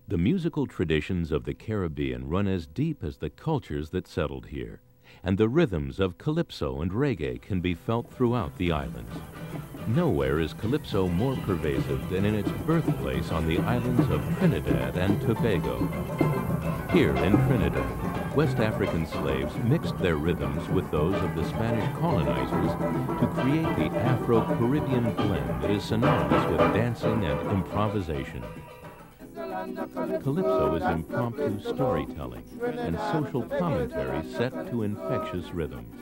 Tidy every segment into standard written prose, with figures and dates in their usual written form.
The musical traditions of the Caribbean run as deep as the cultures that settled here, and the rhythms of Calypso and reggae can be felt throughout the islands. Nowhere is Calypso more pervasive than in its birthplace on the islands of Trinidad and Tobago. Here in Trinidad, West African slaves mixed their rhythms with those of the Spanish colonizers to create the Afro-Caribbean blend that is synonymous with dancing and improvisation. Calypso is impromptu storytelling and social commentary set to infectious rhythms.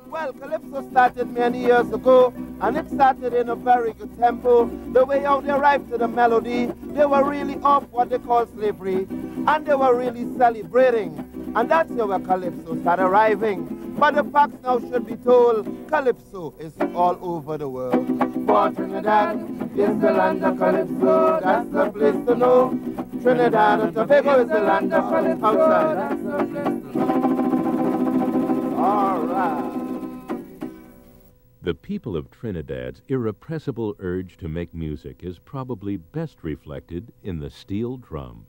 Well, Calypso started many years ago, and it started in a very good tempo. The way how they arrived to the melody, they were really off what they call slavery, and they were really celebrating. And that's where Calypso started arriving. But the facts now should be told, Calypso is all over the world. For Trinidad is the land of Calypso, that's the place to know. Trinidad and Tobago is the land of Calypso, outside, that's the place to know. All right. The people of Trinidad's irrepressible urge to make music is probably best reflected in the steel drum.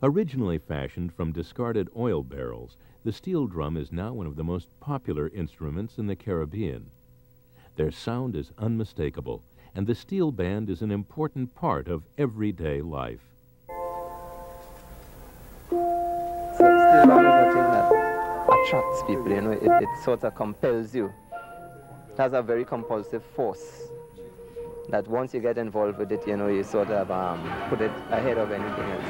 Originally fashioned from discarded oil barrels, the steel drum is now one of the most popular instruments in the Caribbean. Their sound is unmistakable, and the steel band is an important part of everyday life. So steel band is a thing that attracts people, you know, it sort of compels you. It has a very compulsive force that once you get involved with it, you know, you sort of put it ahead of anything else.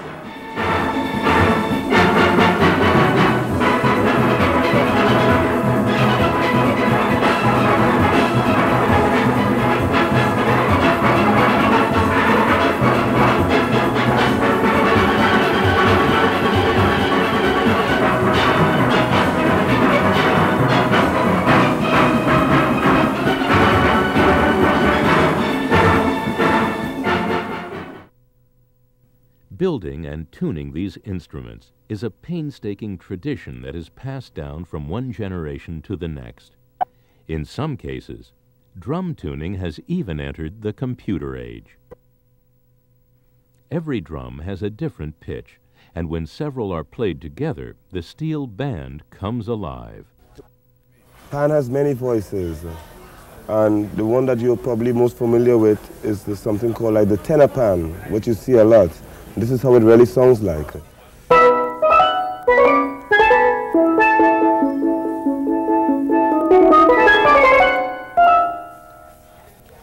Building and tuning these instruments is a painstaking tradition that is passed down from one generation to the next. In some cases, drum tuning has even entered the computer age. Every drum has a different pitch, and when several are played together, the steel band comes alive. Pan has many voices, and the one that you're probably most familiar with is something called like the tenor pan, which you see a lot. This is how it really sounds like.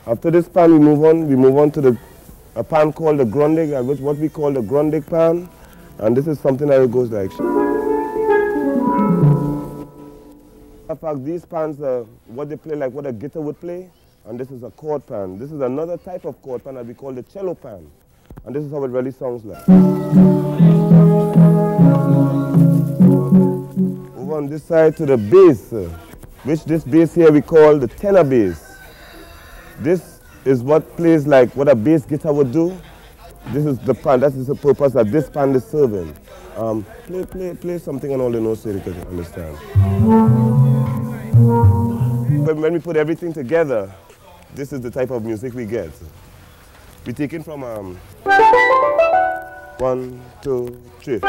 After this pan, we move on to a pan called the grundig, what we call the grundig pan, and this is something that goes like. In fact, these pans are what they play like what a guitar would play, and this is a chord pan. This is another type of chord pan that we call the cello pan. And this is how it really sounds like. Over on this side to the bass, which this bass here we call the tenor bass. This is what plays like what a bass guitar would do. This is the pan, that is the purpose that this pan is serving. Play something on all the notes so you can understand. When we put everything together, this is the type of music we get. We take it from 1, 2, 3.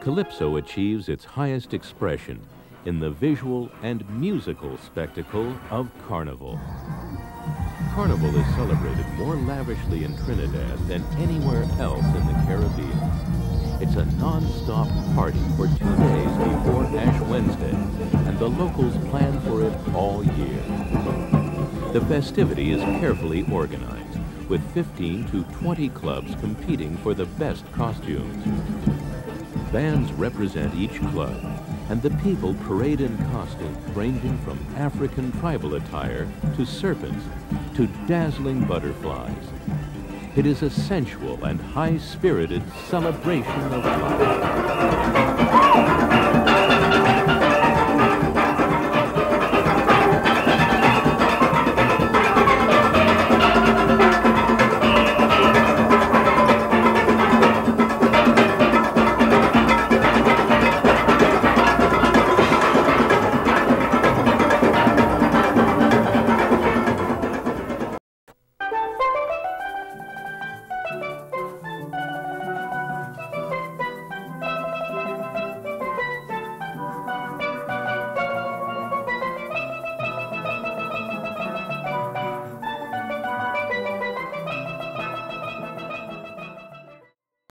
Calypso achieves its highest expression in the visual and musical spectacle of Carnival. Carnival is celebrated more lavishly in Trinidad than anywhere else in the Caribbean. It's a non-stop party for 2 days before Ash Wednesday, and the locals plan for it all year. The festivity is carefully organized, with 15 to 20 clubs competing for the best costumes. Bands represent each club, and the people parade in costumes ranging from African tribal attire to serpents to dazzling butterflies. It is a sensual and high-spirited celebration of life.